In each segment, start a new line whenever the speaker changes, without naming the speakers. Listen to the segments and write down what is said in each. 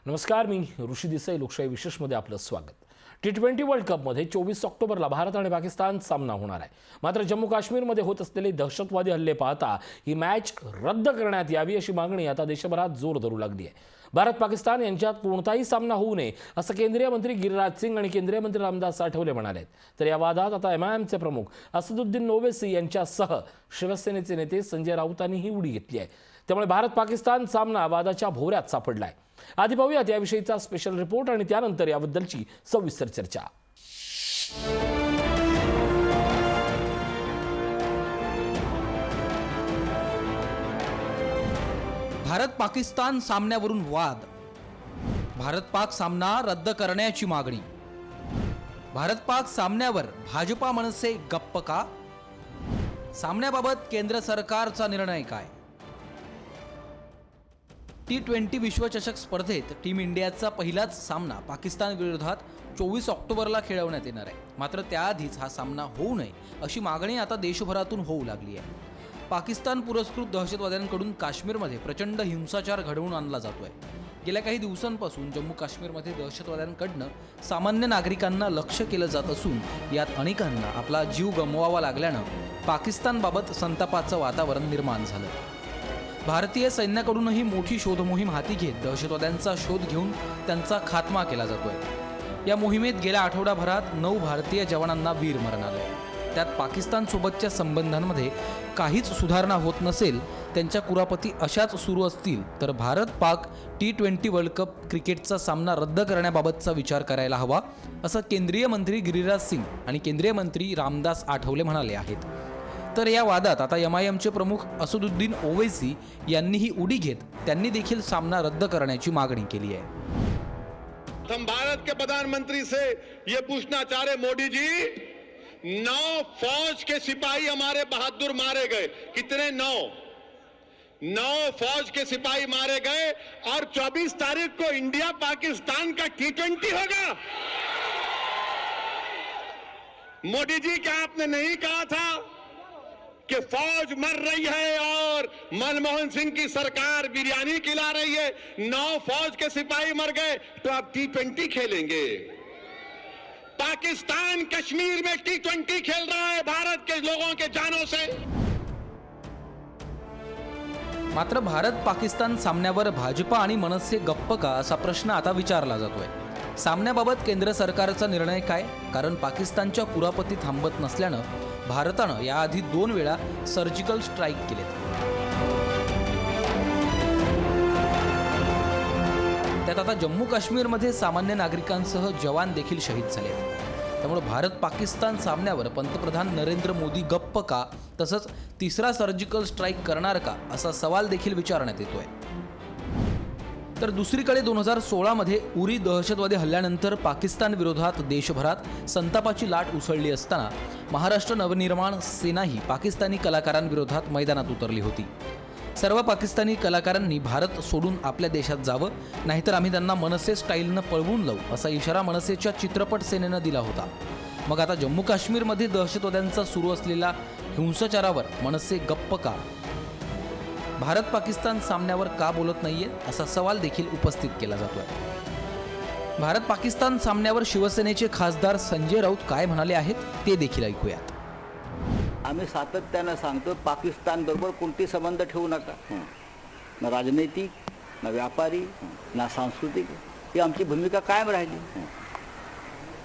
नमस्कार, मी ऋषी देसाई. लोकशाही विशेषमध्ये आपलं स्वागत. T20 वर्ल्ड कपमध्ये 24 ऑक्टोबरला भारत आणि पाकिस्तान सामना होणार आहे. मात्र जम्मू काश्मीरमध्ये होत असलेले दहशतवादी हल्ले पाहता ही मॅच रद्द करण्यात यावी अशी मागणी आता देशभरात जोर धरू लागली आहे. भारत पाकिस्तान यांच्यात कोणताही सामना होऊ नये असं केंद्रीय मंत्री गिरिराज सिंग आणि केंद्रीय मंत्री रामदास आठवले म्हणाले. तर या वादात आता MIMचे प्रमुख असदुद्दीन ओवैसी यांच्यासह शिवसेनेचे नेते संजय राऊतांनीही उडी घेतली आहे. त्यामुळे भारत पाकिस्तान सामना वादाच्या भोवऱ्यात सापडलाय. आधी पाहूयात याविषयीचा स्पेशल रिपोर्ट आणि त्यानंतर याबद्दलची सविस्तर चर्चा.
भारत पाकिस्तान सामन्यावरून वाद. भारत पाक सामना रद्द करण्याची मागणी. भारत पाक सामन्यावर भाजपा मनसे गप्प का? सामन्याबाबत केंद्र सरकारचा निर्णय काय? T20 विश्वचषक स्पर्धेत टीम इंडियाचा पहिलाच सामना पाकिस्तान विरोधात 24 ऑक्टोबरला खेळवण्यात येणार आहे. मात्र त्याआधीच हा सामना होऊ नये अशी मागणी आता देशभरातून होऊ लागली आहे. पाकिस्तान पुरस्कृत दहशतवाद्यांकडून काश्मीरमध्ये प्रचंड हिंसाचार घडवून आणला जातोय. गेल्या काही दिवसांपासून जम्मू काश्मीरमध्ये दहशतवाद्यांकडनं सामान्य नागरिकांना लक्ष्य केलं जात असून यात अनेकांना आपला जीव गमवावा लागल्यानं पाकिस्तानबाबत संतापाचं वातावरण निर्माण झालं. भारतीय सैन्याकडूनही मोठी शोध मोहीम हाती घेत दहशतवाद्यांचा शोध घेऊन त्यांचा खात्मा केला जातोय. या मोहिमेत गेल्या आठवडाभरात 9 भारतीय जवानांना वीरमरण आलंय. त्यात पाकिस्तानसोबतच्या संबंधांमध्ये काहीच सुधारणा होत नसेल, त्यांच्या कुरापती अशाच सुरू असतील तर Bharat Pak T20 world cup क्रिकेटचा सामना रद्द करण्याबाबतचा विचार करायला हवा, असं केंद्रीय मंत्री गिरिराज सिंग आणि केंद्रीय मंत्री रामदास आठवले म्हणाले आहेत. तर या वादात आता MIMचे प्रमुख असदुद्दीन ओवैसी यांनीही उडी घेत त्यांनी देखील सामना रद्द करण्याची मागणी केली आहे.
हम भारत के प्रधानमंत्री से ये पूछना चाह रहे, मोदी जी 9 फौज के सिपाही हमारे बहादुर मारे गए. कितने? 9 फौज के सिपाही मारे गए और 24 तारीख को इंडिया पाकिस्तान का T20 होगा. मोदी जी, क्या आपने नहीं कहा था कि फौज मर रही है और मनमोहन सिंह की सरकार बिरयानी खिला रही है? 9 फौज के सिपाही मर गए तो आप T20 खेलेंगे. पाकिस्तान कश्मीर में T20 खेल रहा है भारत के लोगों के जानों से.
मात्र भारत पाकिस्तान सामन्यावर भाजपा आणि मनसे गप्प का असा प्रश्न आता विचारला जातोय. सामन्याबाबत केंद्र सरकारचा निर्णय काय? कारण पाकिस्तानच्या कुरापती थांबत नसल्यानं भारतानं याआधी 2 वेळा सर्जिकल स्ट्राईक केलेत. त्यात आता जम्मू काश्मीरमध्ये सामान्य नागरिकांसह जवान देखील शहीद झालेत. त्यामुळे भारत पाकिस्तान सामन्यावर पंतप्रधान नरेंद्र मोदी गप्प का, तसंच तिसरा सर्जिकल स्ट्राईक करणार का असा सवाल देखील विचारण्यात येतोय. तर दुसरीकडे 2016 मध्ये उरी दहशतवादी हल्ल्यानंतर पाकिस्तान विरोधात देशभरात संतापाची लाट उसळली असताना महाराष्ट्र नवनिर्माण सेनाही पाकिस्तानी कलाकारांविरोधात मैदानात उतरली होती. सर्व पाकिस्तानी कलाकारांनी भारत सोडून आपल्या देशात जावं, नाहीतर आम्ही त्यांना मनसे स्टाईलनं पळवून लावू असा इशारा मनसेच्या चित्रपट सेनेनं दिला होता. मग आता जम्मू काश्मीरमध्ये दहशतवाद्यांचा सुरू असलेल्या हिंसाचारावर मनसे गप्प का? भारत पाकिस्तान सामन्यावर का बोलत नाहीये असा सवाल देखील उपस्थित केला जातोय. भारत पाकिस्तान सामन्यावर शिवसेनेचे खासदार संजय राऊत काय म्हणाले आहेत ते देखील ऐकूयात.
आम्ही सातत्यानं सांगतो, पाकिस्तान बरोबर कोणते संबंध ठेवू नका. ना राजनैतिक, ना व्यापारी, ना सांस्कृतिक. ही आमची भूमिका कायम राहिली.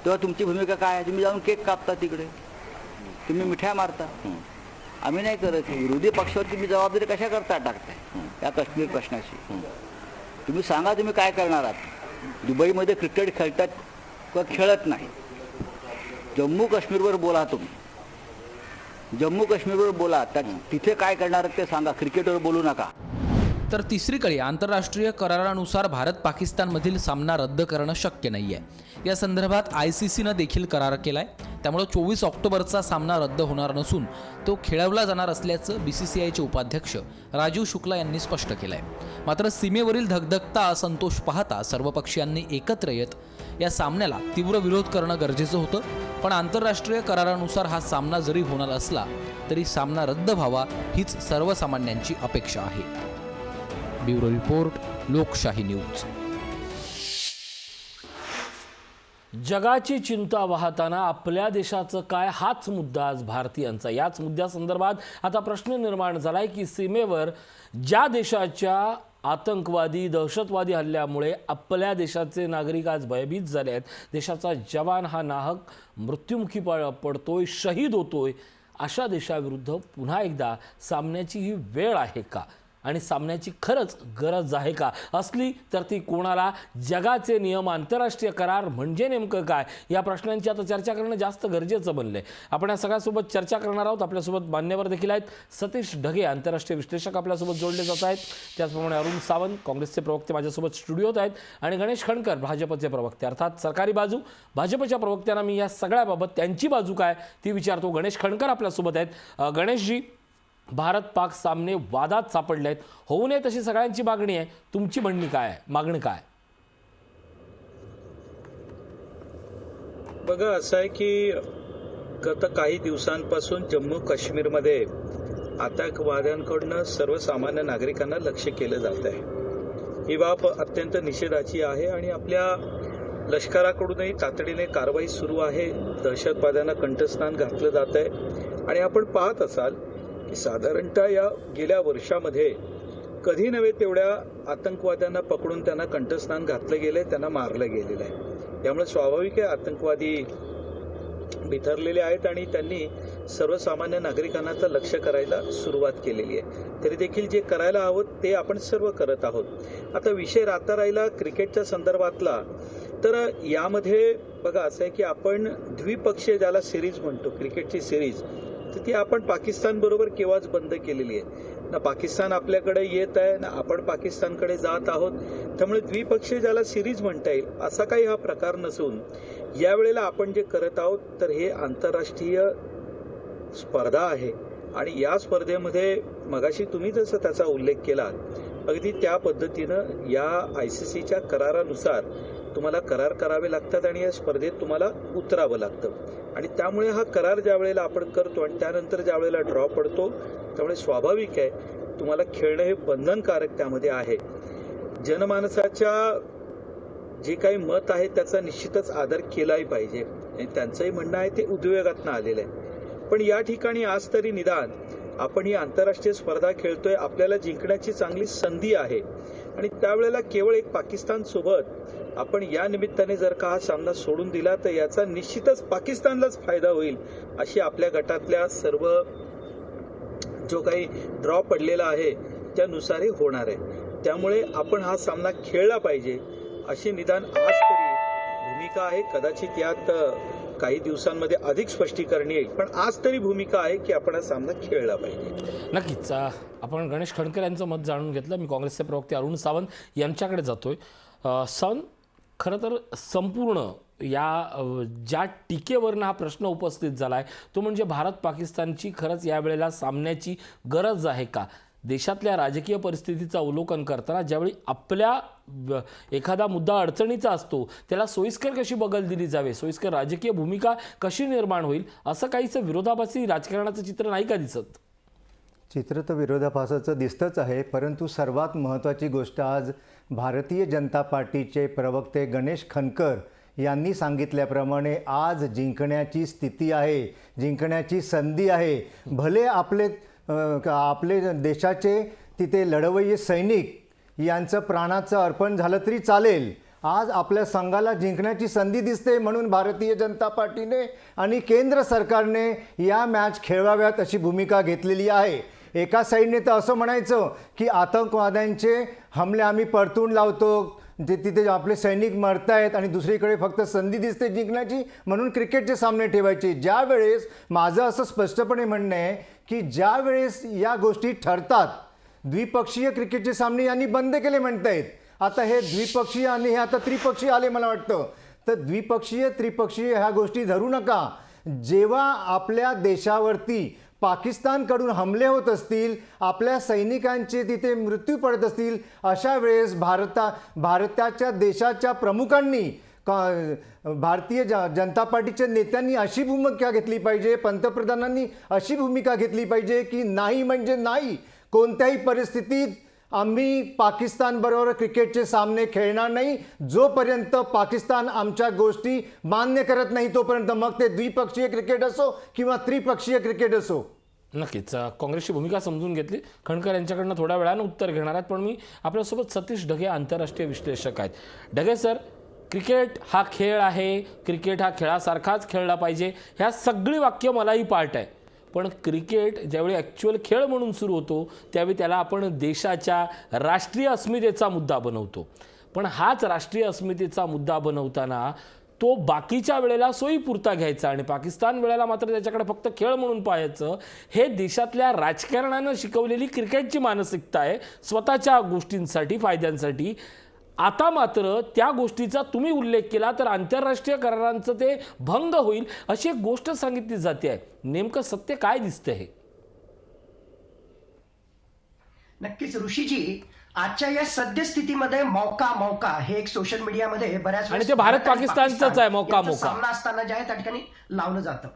तेव्हा तुमची भूमिका काय आहे? तुम्ही जाऊन केक कापता तिकडे, तुम्ही मिठ्या मारता. आम्ही नाही करत. विरोधी पक्षावर तुम्ही जबाबदारी कशा करता टाकताय या काश्मीर प्रश्नाची? तुम्ही सांगा, तुम्ही काय करणार आहात? दुबईमध्ये क्रिकेट खेळतात किंवा खेळत नाही. जम्मू काश्मीरवर बोला, तुम्ही जम्मू काश्मीरवर बोला, तिथे काय करणार ते सांगा. क्रिकेटवर बोलू नका.
तर तिसरीकडे आंतरराष्ट्रीय करारानुसार भारत पाकिस्तानमधील सामना रद्द करणं शक्य नाहीये. या संदर्भात ICCनं देखील करार केलाय. त्यामुळे 24 ऑक्टोबरचा सामना रद्द होणार नसून तो खेळवला जाणार असल्याचं BCCIचे उपाध्यक्ष राजीव शुक्ला यांनी स्पष्ट केलंय. मात्र सीमेवरील धगधगता असंतोष पाहता सर्व पक्षीयांनी एकत्र येत या सामन्याला तीव्र विरोध करणं गरजेचं होतं. पण आंतरराष्ट्रीय करारानुसार हा सामना जरी होणार असला तरी सामना रद्द व्हावा हीच सर्वसामान्यांची अपेक्षा आहे. ब्युरो रिपोर्ट, लोकशाही न्यूज.
जगाची चिंता वाहताना आपल्या देशाचं काय, हाच मुद्दा आज भारतीयांचा. याच मुद्द्यासंदर्भात आता प्रश्न निर्माण झालाय की सीमेवर ज्या देशाच्या आतंकवादी दहशतवादी हल्ल्यामुळे आपल्या देशाचे नागरिक आज भयभीत झाले आहेत, देशाचा जवान हा नाहक मृत्युमुखी पडतोय, शहीद होतोय, अशा देशाविरुद्ध पुन्हा एकदा सामन्याची ही वेळ आहे का आणि सामन्याची खरंच गरज आहे का? असली तर ती कोणाला? जगाचे नियम, आंतरराष्ट्रीय करार म्हणजे नेमकं काय? या प्रश्नांची आता चर्चा करणं जास्त गरजेचं बनलंय. आपण या सगळ्यासोबत चर्चा करणार आहोत. आपल्यासोबत मान्यवर देखील आहेत. सतीश ढगे आंतरराष्ट्रीय विश्लेषक आपल्यासोबत जोडले जात आहेत. त्याचप्रमाणे अरुण सावंत काँग्रेसचे प्रवक्ते माझ्यासोबत स्टुडिओत आहेत आणि गणेश खणकर भाजपचे प्रवक्ते, अर्थात सरकारी बाजू. भाजपच्या प्रवक्त्यांना मी या सगळ्याबाबत त्यांची बाजू काय ती विचारतो. गणेश खणकर आपल्यासोबत आहेत. गणेशजी, भारत पाक सामने वादात सापडले आहेत, होऊ नये तशी सगळ्यांची मागणी आहे. तुमची मागणी काय?
बघा, असं आहे की गत काही दिवसांपासून जम्मू काश्मीरमध्ये आतंकवाद्यांकडून सर्वसामान्य नागरिकांना लक्ष्य केलं जात आहे. ही बाब अत्यंत निषेधाची आहे आणि आपल्या लष्कराकडूनही तातडीने कारवाई सुरू आहे. दहशतवाद्यांना कंठस्नान घातलं जात आहे आणि आपण पाहत असाल की साधारणतः या गेल्या वर्षामध्ये कधी नव्हे तेवढ्या आतंकवाद्यांना पकडून त्यांना कंठस्नान घातलं गेलंय, त्यांना मारलं गेलेलं आहे. त्यामुळे स्वाभाविक आहे आतंकवादी बिथरलेले आहेत आणि त्यांनी सर्वसामान्य नागरिकांना तर लक्ष करायला सुरुवात केलेली आहे. तरी देखील जे करायला हवं ते आपण सर्व करत आहोत. आता विषय राहता राहिला क्रिकेटच्या संदर्भातला, तर यामध्ये बघा असं आहे की आपण द्विपक्षीय ज्याला सिरीज म्हणतो, क्रिकेटची सिरीज, तर ती आपण पाकिस्तान बरोबर केव्हाच बंद केलेली आहे. ना पाकिस्तान आपल्याकडे येत आहे ना आपण पाकिस्तानकडे जात आहोत. त्यामुळे द्विपक्षीय ज्याला सिरीज म्हणता येईल असा काही हा प्रकार नसून यावेळेला आपण जे करत आहोत तर हे आंतरराष्ट्रीय स्पर्धा आहे आणि या स्पर्धेमध्ये मगाशी तुम्ही जसं त्याचा उल्लेख केला अगदी त्या पद्धतीनं या ICCच्या करारानुसार तुम्हाला करार करावे लागतात आणि या स्पर्धेत तुम्हाला उतरावं लागतं. आणि त्यामुळे हा करार ज्या वेळेला आपण करतो आणि त्यानंतर ज्या वेळेला ड्रॉ पडतो त्यामुळे स्वाभाविक आहे तुम्हाला खेळणं हे बंधनकारक त्यामध्ये आहे. जनमानसाच्या जे काही मत आहे त्याचा निश्चितच आदर केलाही पाहिजे आणि त्यांचंही म्हणणं आहे ते उद्योगातनं आलेलं आहे. पण या ठिकाणी आज तरी निदान आपण ही आंतरराष्ट्रीय स्पर्धा खेळतोय, आपल्याला जिंकण्याची चांगली संधी आहे आणि त्यावेळेला केवळ एक पाकिस्तान सोबत आपण या निमित्ताने जर का हा सामना सोडून दिला तर याचा निश्चितच पाकिस्तानलाच फायदा होईल अशी आपल्या गटातल्या सर्व जो काही ड्रॉ पडलेला आहे त्यानुसारही होणार आहे. त्यामुळे आपण हा सामना खेळला पाहिजे अशी निदान आज तरी भूमिका आहे. कदाचित यात काही दिवसांमध्ये अधिक स्पष्टीकरण येईल, पण आज तरी भूमिका आहे की आपण हा सामना खेळला पाहिजे.
नक्कीच. आपण गणेश खणकर यांचं मत जाणून घेतलं. मी काँग्रेसचे प्रवक्ते अरुण सावंत यांच्याकडे जातोय. सावंत, खरं तर संपूर्ण या ज्या टीकेवरनं हा प्रश्न उपस्थित झाला आहे तो म्हणजे भारत पाकिस्तानची खरंच यावेळेला सामन्याची गरज आहे का? देशातल्या राजकीय परिस्थितीचं अवलोकन करताना ज्यावेळी आपल्या एखादा मुद्दा अडचणीचा असतो त्याला सोयीस्कर कशी बगल दिली जावे, सोयीस्कर राजकीय भूमिका कशी निर्माण होईल, असं काहीचं विरोधाभासी राजकारणाचं चित्र नाही का दिसत?
चित्र तर विरोधाभासाचं दिसतंच आहे, परंतु सर्वात महत्त्वाची गोष्ट आज भारतीय जनता पार्टीचे प्रवक्ते गणेश खणकर यांनी सांगितल्याप्रमाणे आज जिंकण्याची स्थिती आहे, जिंकण्याची संधी आहे. भले आपले देशाचे तिथे लढवय्ये सैनिक यांचं प्राणाचं अर्पण झालं तरी चालेल. आज आपल्या संघाला जिंकण्याची संधी दिसते, म्हणून भारतीय जनता पार्टीने आणि केंद्र सरकारने या मॅच खेळवाव्यात अशी भूमिका घेतलेली आहे. एका साईडने तर असं म्हणायचं की आतंकवाद्यांचे हमले आम्ही परतून लावतो, तिथे आपले सैनिक मरतायत, आणि दुसरीकडे फक्त संधी दिसते जिंकण्याची म्हणून क्रिकेटचे सामने ठेवायचे. ज्या वेळेस माझं असं स्पष्टपणे म्हणणं आहे की ज्या वेळेस या गोष्टी ठरतात, द्विपक्षीय क्रिकेटचे सामने यांनी बंद केले म्हणतायत. आता हे द्विपक्षीय आणि हे आता त्रिपक्षीय आले मला वाटतं. तर द्विपक्षीय त्रिपक्षीय ह्या गोष्टी धरू नका. जेव्हा आपल्या देशावरती पाकिस्तानकडून हमले होत असतील, आपल्या सैनिकांचे तिथे मृत्यू पडत असतील, अशा वेळेस भारताच्या देशाच्या प्रमुखांनी भारतीय जनता पार्टीच्या नेत्यांनी अशी भूमिका घेतली पाहिजे, पंतप्रधानांनी अशी भूमिका घेतली पाहिजे की नाही म्हणजे नाही, कोणत्याही परिस्थितीत आम्ही पाकिस्तानबरोबर क्रिकेटचे सामने खेळणार नाही जोपर्यंत पाकिस्तान आमच्या गोष्टी मान्य करत नाही तोपर्यंत, मग ते द्विपक्षीय क्रिकेट असो किंवा त्रिपक्षीय क्रिकेट असो.
नक्कीच काँग्रेसची भूमिका समजून घेतली. खणकर यांच्याकडनं थोड्या वेळानं उत्तर घेणार आहेत, पण मी आपल्यासोबत सतीश ढगे आंतरराष्ट्रीय विश्लेषक आहेत. ढगे सर, क्रिकेट हा खेळ आहे, क्रिकेट हा खेळासारखाच खेळला पाहिजे, ह्या सगळी वाक्य मलाही पार्ट आहे. पण क्रिकेट ज्यावेळी ॲक्च्युअल खेळ म्हणून सुरू होतो त्यावेळी त्याला आपण देशाच्या राष्ट्रीय अस्मितेचा मुद्दा बनवतो. पण हाच राष्ट्रीय अस्मितेचा मुद्दा बनवताना तो बाकीच्या वेळेला सोयीपुरता घ्यायचा आणि पाकिस्तान वेळेला मात्र त्याच्याकडे फक्त खेळ म्हणून पाहायचं, हे देशातल्या राजकारणानं शिकवलेली क्रिकेटची मानसिकता आहे स्वतःच्या गोष्टींसाठी, फायद्यांसाठी. आता मात्र त्या गोष्टीचा तुम्ही उल्लेख केला तर आंतरराष्ट्रीय करारांचं ते भंग होईल अशी एक गोष्ट सांगितली जाते आहे. नेमकं सत्य काय दिसतं हे?
नक्कीच ऋषीजी, आजच्या या सद्यस्थितीमध्ये मौका हे एक सोशल मीडियामध्ये बऱ्याच
आणि ते भारत पाकिस्तानचंच आहे, मौका
सामना असताना जे आहे त्या ठिकाणी लावलं जातं.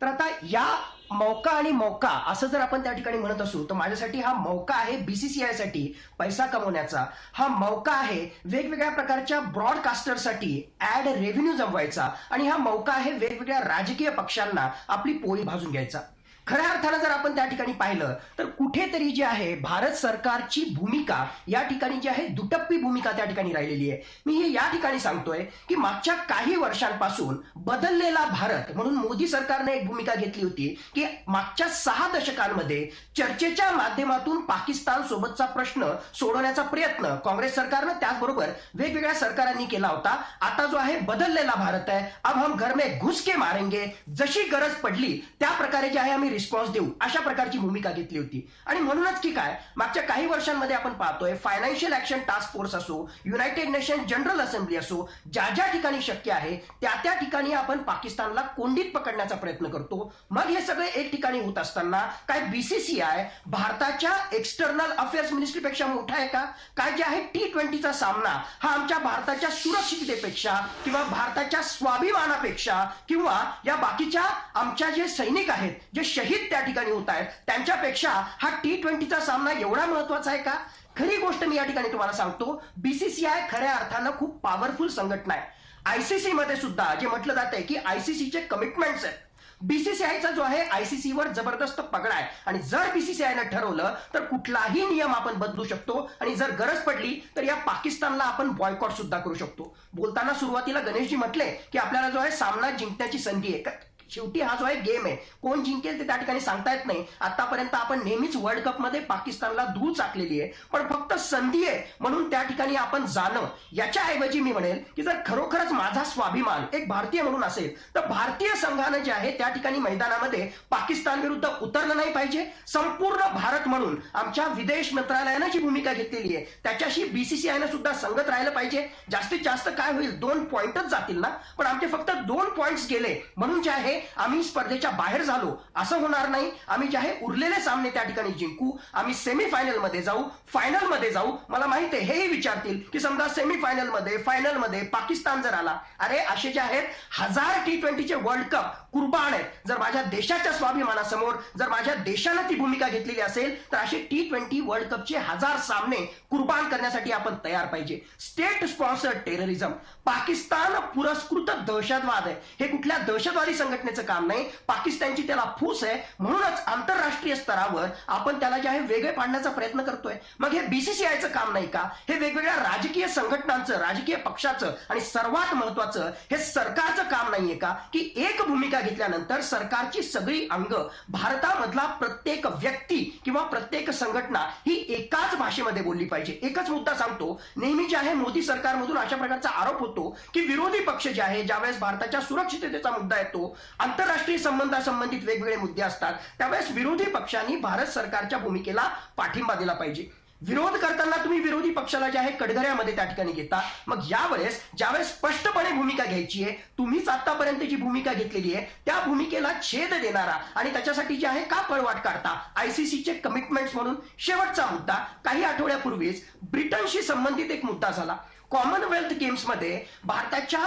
तर आता या मौका असं जर आपण त्या ठिकाणी म्हणत असू तर माझ्यासाठी हा मौका आहे BCCI साठी पैसा कमवण्याचा. हा मौका आहे वेगवेगळ्या प्रकारच्या ब्रॉडकास्टरसाठी ऍड रेव्हेन्यू जमवायचा. आणि हा मौका आहे वेगवेगळ्या राजकीय पक्षांना आपली पोळी भाजून घ्यायचा. खऱ्या अर्थानं जर आपण त्या ठिकाणी पाहिलं तर कुठेतरी जे आहे भारत सरकारची भूमिका या ठिकाणी जी आहे दुटप्पी भूमिका त्या ठिकाणी राहिलेली आहे. मी हे या ठिकाणी सांगतोय की मागच्या काही वर्षांपासून बदललेला भारत म्हणून मोदी सरकारने एक भूमिका घेतली होती की मागच्या 6 दशकांमध्ये चर्चेच्या माध्यमातून पाकिस्तान सोबतचा प्रश्न सोडवण्याचा प्रयत्न काँग्रेस सरकारनं त्याचबरोबर वेगवेगळ्या सरकारांनी केला होता. आता जो आहे बदललेला भारत आहे, अब हम घर में घुस के मारेंगे, जशी गरज पडली त्या प्रकारे जे आहे आम्ही रिस्पॉन्स देऊ, अशा प्रकारची भूमिका घेतली होती. आणि म्हणूनच की काय मागच्या काही वर्षांमध्ये आपण पाहतोय फायनान्शियल ऍक्शन टास्क फोर्स असो, युनायटेड नेशन जनरल असेंब्ली असो, ज्या ठिकाणी शक्य आहे त्या ठिकाणी आपण पाकिस्तानला कोंडीत पकडण्याचा प्रयत्न करतो. मग हे सगळे एक ठिकाणी होत असताना काय BCCI भारताच्या एक्सटर्नल अफेअर्स मिनिस्ट्रीपेक्षा मोठा आहे का? काय जे आहे T20चा सामना हा आमच्या भारताच्या सुरक्षिततेपेक्षा किंवा भारताच्या स्वाभिमानापेक्षा किंवा या बाकीच्या आमच्या जे सैनिक आहेत जे शहीद त्या ठिकाणी होत आहेत त्यांच्यापेक्षा हा T20चा सामना एवढा महत्वाचा आहे का? खरी गोष्ट मी या ठिकाणी तुम्हाला सांगतो, BCCI खऱ्या अर्थानं खूप पॉवरफुल संघटना आहे. ICC मध्ये सुद्धा जे म्हटलं जातंय की ICCचे कमिटमेंट्स आहेत. BCCIचा जो आहे ICC वर जबरदस्त पगडा आहे आणि जर BCCIनं ठरवलं तर कुठलाही नियम आपण बदलू शकतो आणि जर गरज पडली तर या पाकिस्तानला आपण बॉयकॉट सुद्धा करू शकतो. बोलताना सुरुवातीला गणेशजी म्हटले की आपल्याला जो आहे सामना जिंकण्याची संधी आहे. शेवटी हा जो आहे गेम आहे, कोण जिंकेल ते त्या ठिकाणी सांगता येत नाही. आतापर्यंत आपण नेहमीच वर्ल्ड कप मध्ये पाकिस्तानला धूळ चाकलेली आहे, पण फक्त संधी आहे म्हणून त्या ठिकाणी आपण जाणं याच्या ऐवजी मी म्हणेल की जर खरोखरच माझा स्वाभिमान एक भारतीय म्हणून असेल तर भारतीय संघानं जे आहे त्या ठिकाणी मैदानामध्ये पाकिस्तान विरुद्ध उतरलं नाही पाहिजे. संपूर्ण भारत म्हणून आमच्या विदेश मंत्रालयानं जी भूमिका घेतलेली आहे त्याच्याशी BCCIनं सुद्धा संगत राहिलं पाहिजे. जास्तीत जास्त काय होईल, 2 पॉइंटच जातील ना, पण आमचे फक्त 2 पॉइंट्स गेले म्हणून जे आहे आम्ही स्पर्धेच्या बाहेर झालो असं होणार नाही. आम्ही जे आहे उरलेले सामने त्या ठिकाणी जिंकू, आम्ही सेमीफायनल मध्ये जाऊ, फायनल मध्ये जाऊ. मला माहिती आहे हेही विचारतील की समजा सेमीफायनल मध्ये फायनल मध्ये पाकिस्तान जर आला, अरे असे जे आहेत 1000 T20चे वर्ल्ड कप कुर्बान आहेत. जर माझ्या देशाच्या स्वाभिमानासमोर जर माझ्या देशानं ती भूमिका घेतलेली असेल तर असे T20 वर्ल्ड कपचे 1000 सामने कुर्बान करण्यासाठी आपण तयार पाहिजे. स्टेट स्पॉन्सर्ड टेररिझम, पाकिस्तान पुरस्कृत दहशतवाद आहे. हे कुठल्या दहशतवादी संघटनेचं काम नाही, पाकिस्तानची त्याला फूस आहे. म्हणूनच आंतरराष्ट्रीय स्तरावर आपण त्याला जे आहे वेगळे पाडण्याचा प्रयत्न करतोय. मग हे BCCIचं काम नाही का? हे वेगवेगळ्या राजकीय संघटनांचं, राजकीय पक्षाचं आणि सर्वात महत्वाचं हे सरकारचं काम नाहीये का की एक भूमिका घेतल्यानंतर सरकारची सगळी अंग, भारतामधला प्रत्येक व्यक्ती किंवा प्रत्येक संघटना ही एकाच भाषेमध्ये बोलली पाहिजे. एकच मुद्दा सांगतो, नेहमी जे आहे मोदी सरकारमधून अशा प्रकारचा आरोप होतो की विरोधी पक्ष जे आहे ज्यावेळेस भारताच्या सुरक्षिततेचा मुद्दा येतो, आंतरराष्ट्रीय संबंधासंबंधित वेगवेगळे मुद्दे असतात, त्यावेळेस विरोधी पक्षांनी भारत सरकारच्या भूमिकेला पाठिंबा दिला पाहिजे. विरोध करताना तुम्ही विरोधी पक्षाला जे आहे कटघऱ्यामध्ये त्या ठिकाणी घेता. मग यावेळेस ज्यावेळेस स्पष्टपणे भूमिका घ्यायची आहे, तुम्हीच आतापर्यंत जी भूमिका घेतलेली आहे त्या भूमिकेला छेद देणारा आणि त्याच्यासाठी जे आहे का पळवाट काढता ICCचे कमिटमेंट्स म्हणून. शेवटचा मुद्दा, काही आठवड्यापूर्वीच ब्रिटनशी संबंधित एक मुद्दा झाला. कॉमनवेल्थ गेम्समध्ये भारताच्या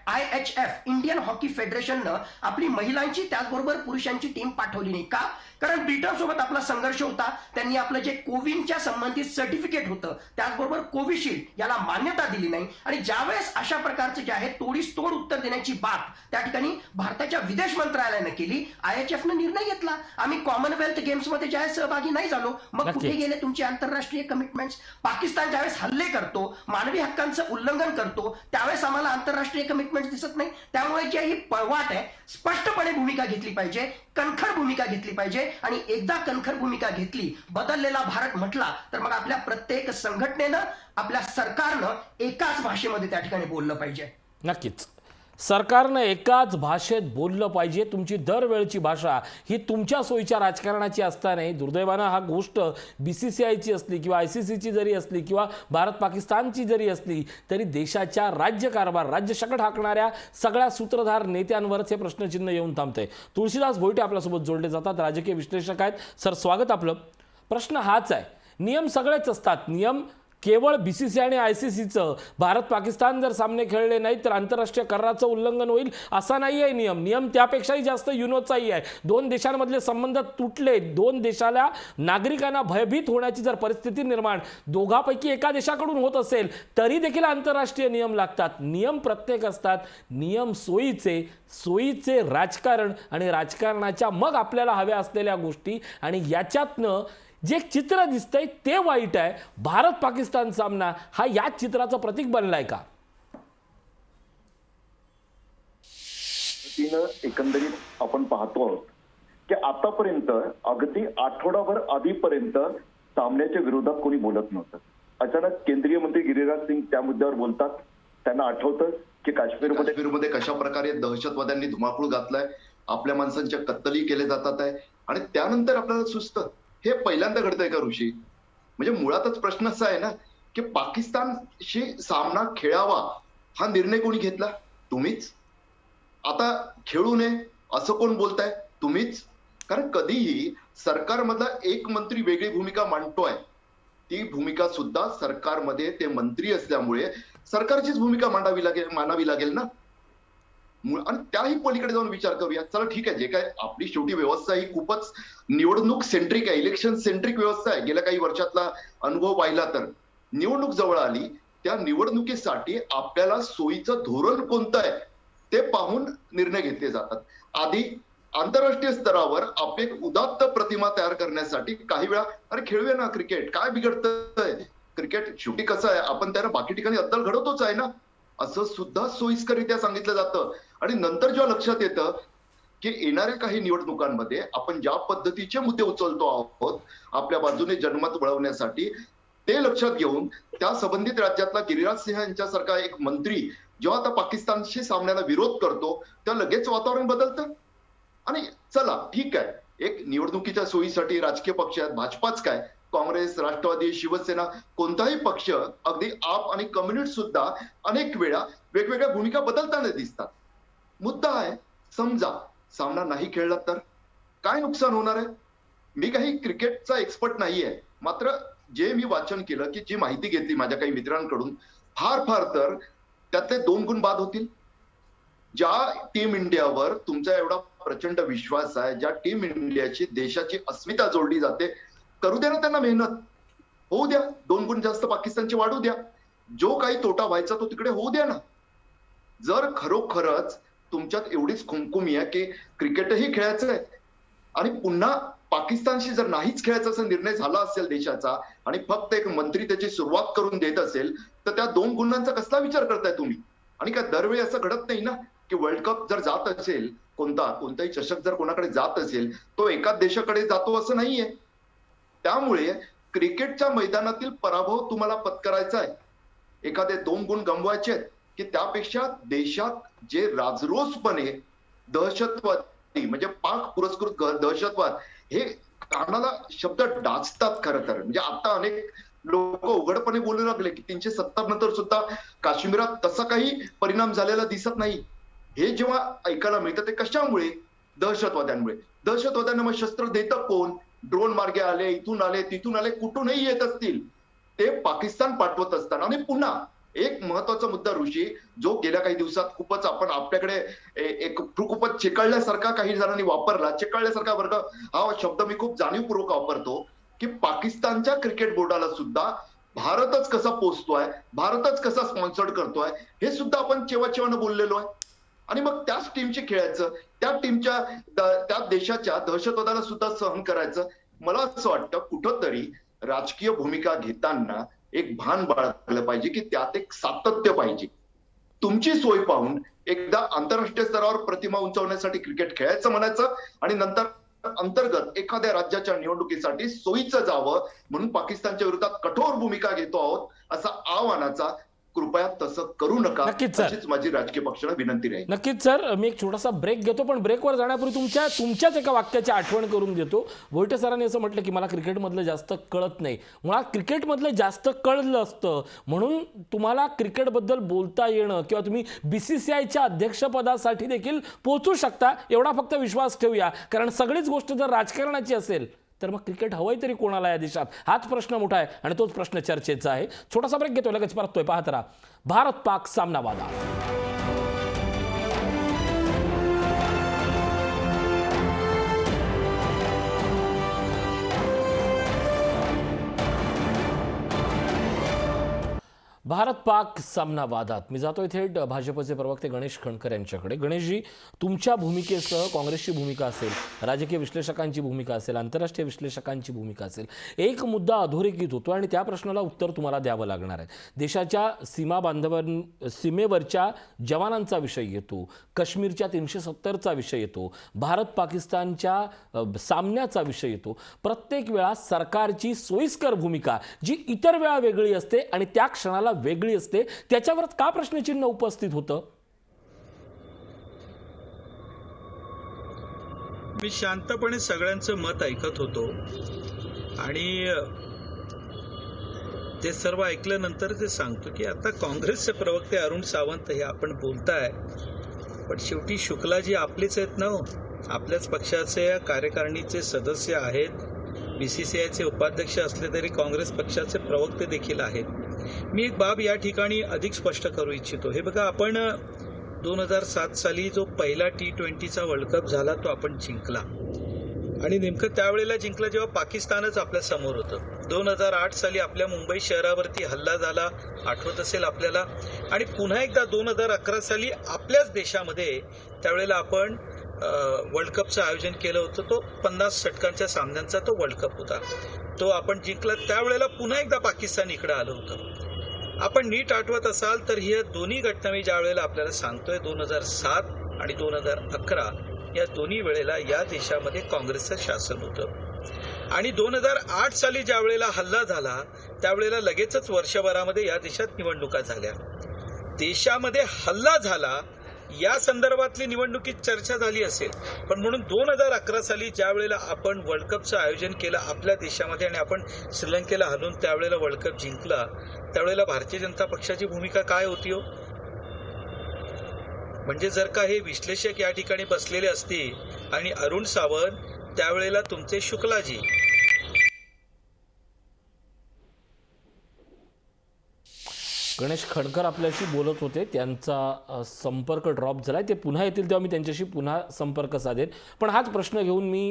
IHF इंडियन हॉकी फेडरेशननं आपली महिलांची त्याचबरोबर पुरुषांची टीम पाठवली नाही का? कारण ब्रिटन सोबत आपला संघर्ष होता. त्यांनी आपलं जे कोविन व्हॅक्सिनच्या संबंधित सर्टिफिकेट होतं, त्याचबरोबर कोविशिल्ड याला मान्यता दिली नाही. आणि ज्यावेळेस अशा प्रकारचं जे आहे तोडीस तोड उत्तर देण्याची बात त्या ठिकाणी भारताच्या विदेश मंत्रालयानं केली, IHFनं निर्णय घेतला. आम्ही कॉमनवेल्थ गेम्समध्ये ज्यावेळेस सहभागी नाही झालो, मग कुठे गेले तुमचे आंतरराष्ट्रीय कमिटमेंट्स? पाकिस्तान ज्यावेळेस हल्ले करतो, मानवी हक्कांचं उल्लंघन करतो, त्यावेळेस आम्हाला आंतरराष्ट्रीय कमिटमेंट दिसत नाही. त्यामुळे जी ही पळवाट आहे, स्पष्टपणे भूमिका घेतली पाहिजे, कणखर भूमिका घेतली पाहिजे. आणि एकदा कणखर भूमिका घेतली, बदललेला भारत म्हटला, तर मग आपल्या प्रत्येक संघटनेनं, आपल्या सरकारनं एकाच भाषेमध्ये त्या ठिकाणी बोललं पाहिजे.
नक्कीच सरकारनं एकाच भाषेत बोललं पाहिजे. तुमची दरवेळची भाषा ही तुमच्या सोयीच्या राजकारणाची असताना दुर्दैवानं हा गोष्ट BCCIची असली किंवा ICCची जरी असली किंवा भारत पाकिस्तानची जरी असली तरी देशाच्या राज्यकारभार राज्यशकट हाकणाऱ्या सगळ्या सूत्रधार नेत्यांवरच हे प्रश्नचिन्ह येऊन थांबतंय. तुळशीदास भोईटे आपल्यासोबत जोडले जातात, राजकीय विश्लेषक आहेत. सर स्वागत आपलं. प्रश्न हाच आहे, नियम सगळेच असतात, नियम केवळ BCCI आणि ICCचं भारत पाकिस्तान जर सामने खेळले नाहीत तर आंतरराष्ट्रीय कराराचं उल्लंघन होईल असा नाही आहे नियम त्यापेक्षाही जास्त युनोचाही आहे. दोन देशांमधले संबंध तुटले, दोन देशाला नागरिकांना भयभीत होण्याची जर परिस्थिती निर्माण दोघांपैकी एका देशाकडून होत असेल तरी देखील आंतरराष्ट्रीय नियम लागतात. नियम प्रत्येक असतात, नियम सोयीचे राजकारण आणि राजकारणाच्या मग आपल्याला हव्या असलेल्या गोष्टी. आणि याच्यातनं जे चित्र दिसतंय ते वाईट आहे. भारत पाकिस्तान सामना हा याच चित्राचं प्रतीक बनलाय का?
एकंदरीत आपण पाहतो आहोत की आतापर्यंत अगदी आठवडाभर आधीपर्यंत सामन्याच्या विरोधात कोणी बोलत नव्हतं. अचानक केंद्रीय मंत्री गिरिराज सिंग त्या मुद्द्यावर बोलतात. त्यांना आठवतं की काश्मीरमध्ये कशा प्रकारे दहशतवाद्यांनी धुमाकूळ घातलाय, आपल्या माणसांच्या कत्तली केले जातात आहे. आणि त्यानंतर आपल्याला सुचतं हे पहिल्यांदा घडतंय का ऋषी? म्हणजे मुळातच प्रश्न असा आहे ना की पाकिस्तानशी सामना खेळावा हा निर्णय कोणी घेतला? तुम्हीच. आता खेळू नये असं कोण बोलताय? तुम्हीच. कारण कधीही सरकारमधला एक मंत्री वेगळी भूमिका मांडतोय, ती भूमिका सुद्धा सरकारमध्ये ते मंत्री असल्यामुळे सरकारचीच भूमिका मानावी लागेल ना. आणि त्याही पलीकडे जाऊन विचार करूया. चला ठीक आहे, जे काय आपली शेवटी व्यवस्था ही खूपच निवडणूक सेंट्रिक आहे, इलेक्शन सेंट्रिक व्यवस्था आहे. गेल्या काही वर्षातला अनुभव पाहिला तर निवडणूक जवळ आली, त्या निवडणुकीसाठी आपल्याला सोयीचं धोरण कोणतं आहे ते पाहून निर्णय घेतले जातात. आधी आंतरराष्ट्रीय स्तरावर आपली एक उदात्त प्रतिमा तयार करण्यासाठी काही वेळा अरे खेळूया ना क्रिकेट, काय बिघडतंय, क्रिकेट शेवटी कसं आहे आपण त्यांना बाकी ठिकाणी अद्दल घडवतोच आहे ना, असं सुद्धा सोयीस्कररित्या सांगितलं जातं. आणि नंतर जेव्हा लक्षात येतं की येणाऱ्या काही निवडणुकांमध्ये आपण ज्या पद्धतीचे मुद्दे उचलतो आहोत आपल्या बाजूने जनमत वळवण्यासाठी, ते लक्षात घेऊन त्या संबंधित राज्यातला गिरिराज सिंह यांच्यासारखा एक मंत्री जेव्हा आता पाकिस्तानशी सामन्याला विरोध करतो तेव्हा लगेच वातावरण बदलतं. आणि चला ठीक आहे, एक निवडणुकीच्या सोयीसाठी राजकीय पक्ष आहेत, भाजपाच काय, काँग्रेस, राष्ट्रवादी, शिवसेना, कोणताही पक्ष, अगदी आप आणि कम्युनिस्ट सुद्धा अनेक वेळा वेगवेगळ्या भूमिका बदलताना दिसतात. मुद्दा आहे, समजा सामना नाही खेळला तर काय नुकसान होणार आहे? मी काही क्रिकेटचा एक्सपर्ट नाहीये, मात्र जे मी वाचन केलं की जी माहिती घेतली माझ्या काही मित्रांकडून, फार तर त्यातले 2 गुण बाद होतील. ज्या टीम इंडियावर तुमचा एवढा प्रचंड विश्वास आहे, ज्या टीम इंडियाची देशाची अस्मिता जोडली जाते, करू द्या ना त्यांना मेहनत, होऊ द्या, 2 गुण जास्त पाकिस्तानचे वाढू द्या, जो काही तोटा व्हायचा तो तिकडे होऊ द्या ना. जर खरोखरच तुमच्यात एवढीच खुमखुमी आहे की क्रिकेटही खेळायचं आहे आणि पुन्हा पाकिस्तानशी जर नाहीच खेळायचा असा निर्णय झाला असेल देशाचा आणि फक्त एक मंत्री त्याची सुरुवात करून देत असेल तर त्या 2 गुणांचा कसला विचार करताय तुम्ही? आणि काय दरवेळी असं घडत नाही ना की वर्ल्ड कप जर जात असेल, कोणताही चषक जर कोणाकडे जात असेल तो एकाच देशाकडे जातो असं नाहीये. त्यामुळे क्रिकेटच्या मैदानातील पराभव तुम्हाला पत्करायचा आहे, एखादे 2 गुण गमवायचे आहेत की त्यापेक्षा देशात जे राजरोसपणे दहशतवादी म्हणजे पाक पुरस्कृत दहशतवाद हे कानाला शब्द डाचतात खरं तर. म्हणजे आता अनेक लोक उघडपणे बोलू लागले की 370 नंतर सुद्धा काश्मीरात तसा काही परिणाम झालेला दिसत नाही. हे जेव्हा ऐकायला मिळतं ते कशामुळे? दहशतवाद्यांमुळे. दहशतवाद्यांना मग शस्त्र देतं कोण? ड्रोन मार्गे आले, इथून आले, तिथून आले, कुठूनही येत असतील ते पाकिस्तान पाठवत असताना. आणि पुन्हा एक महत्वाचा मुद्दा ऋषी, जो गेल्या काही दिवसात खूपच आपण आपल्याकडे एक खूपच चिकळल्यासारखा काही जणांनी वापरला, चिकळल्यासारखा वर्ग हा शब्द मी खूप जाणीवपूर्वक वापरतो. की पाकिस्तानच्या क्रिकेट बोर्डाला सुद्धा भारतच कसा पोचतोय, भारतच कसा स्पॉन्सर्ड करतोय हे सुद्धा आपण चेवाचेवानं बोललेलो आहे. आणि मग त्याच टीमशी खेळायचं, त्या देशाच्या दहशतवादाला सुद्धा सहन करायचं. मला असं वाटतं कुठंतरी राजकीय भूमिका घेताना एक भान बाळगलं पाहिजे की त्यात एक सातत्य पाहिजे. तुमची सोय पाहून एकदा आंतरराष्ट्रीय स्तरावर प्रतिमा उंचावण्यासाठी क्रिकेट खेळायचं म्हणायचं आणि नंतर अंतर्गत एखाद्या राज्याच्या निवडणुकीसाठी सोयीचं जावं म्हणून पाकिस्तानच्या विरोधात कठोर भूमिका घेतो आहोत असा आव्हानाचा कृपया तसं करू नका,
नक्कीच सर.
अशीच माझी राजकीय पक्षाला विनंती राहील.
नक्कीच सर, मी एक छोटासा ब्रेक घेतो, पण ब्रेकवर जाण्यापूर्वी तुमच्याच एका वाक्याची आठवण करून देतो. वोईटे सरांनी असं म्हटलं की मला क्रिकेटमधलं जास्त कळत नाही. मुळात क्रिकेटमधलं जास्त कळलं असतं म्हणून तुम्हाला क्रिकेटबद्दल बोलता येणं किंवा तुम्ही BCCIच्या अध्यक्षपदासाठी देखील पोहोचू शकता एवढा फक्त विश्वास ठेवूया. कारण सगळीच गोष्ट जर राजकारणाची असेल तर मग क्रिकेट हवंय तरी कोणाला या देशात, हाच प्रश्न मोठा आहे आणि तोच प्रश्न चर्चेचा आहे. छोटासा ब्रेक घेतो, लगेच परततोय. पाहत राहा भारत पाक सामना वादा. भारत पाक सामना वादात मी जातोय थेट भाजपचे प्रवक्ते गणेश खणकर यांच्याकडे. गणेशजी, तुमच्या भूमिकेसह काँग्रेसची भूमिका असेल, राजकीय विश्लेषकांची भूमिका असेल, आंतरराष्ट्रीय विश्लेषकांची भूमिका असेल, एक मुद्दा अधोरेखित होतो आणि त्या प्रश्नाला उत्तर तुम्हाला द्यावं लागणार आहे. देशाच्या सीमेवरच्या जवानांचा विषय येतो, काश्मीरच्या 370चा विषय येतो, भारत पाकिस्तानच्या सामन्याचा विषय येतो. प्रत्येक वेळा सरकारची सोयीस्कर भूमिका जी इतर वेळा वेगळी असते आणि त्या क्षणाला वेगळी असते, त्याच्यावर का प्रश्नचिन्ह उपस्थित होतं?
मी शांतपणे सगळ्यांचं मत ऐकत होतो आणि ते सर्व ऐकल्यानंतर ते सांगतो की आता काँग्रेसचे प्रवक्ते अरुण सावंत हे आपण बोलताय, पण शेवटी शुक्लाजी आपलीच आहेत ना, आपल्याच पक्षाचे कार्यकारिणीचे सदस्य आहेत, BCCIचे उपाध्यक्ष असले तरी काँग्रेस पक्षाचे प्रवक्ते देखील आहेत. मी एक बाब या ठिकाणी अधिक स्पष्ट करू इच्छितो. हे बघा, आपण 2007 साली जो पहिला T20चा वर्ल्ड कप झाला तो आपण जिंकला आणि नेमकं त्यावेळेला जिंकला जेव्हा पाकिस्तानच आपल्या समोर होतं. 2008 साली आपल्या मुंबई शहरावरती हल्ला झाला, आठवत असेल आपल्याला. आणि पुन्हा एकदा 2011 साली आपल्याच देशामध्ये त्यावेळेला आपण वर्ल्ड कपचं आयोजन केलं होतं. तो 50 षटकांच्या सामन्यांचा तो वर्ल्ड कप होता, तो आपण जिंकला. त्यावेळेला पुन्हा एकदा पाकिस्तान इकडे आलं होतं. आपण नीट आठवत असाल तर ही दोन्ही घटना मी ज्या वेळेला आपल्याला सांगतोय 2007 आणि 2011 या दोन्ही वेळेला या देशामध्ये काँग्रेसचं शासन होतं. आणि 2008 साली ज्या वेळेला हल्ला झाला त्यावेळेला लगेचच वर्षभरामध्ये या देशात निवडणुका झाल्या. देशामध्ये हल्ला झाला या संदर्भातली निवडणुकीत चर्चा झाली असेल, पण म्हणून 2011 साली ज्या वेळेला आपण वर्ल्ड कपचं आयोजन केलं आपल्या देशामध्ये आणि आपण श्रीलंकेला हलवून त्यावेळेला वर्ल्ड कप जिंकला, त्यावेळेला भारतीय जनता पक्षाची भूमिका काय होती हो? म्हणजे जर का हे विश्लेषक या ठिकाणी बसलेले असतील आणि अरुण सावंत त्यावेळेला तुमचे शुक्लाजी,
गणेश खणकर आपल्याशी बोलत होते, त्यांचा संपर्क ड्रॉप झालाय. ते पुन्हा येतील तेव्हा मी त्यांच्याशी पुन्हा संपर्क साधेन. पण हाच प्रश्न घेऊन मी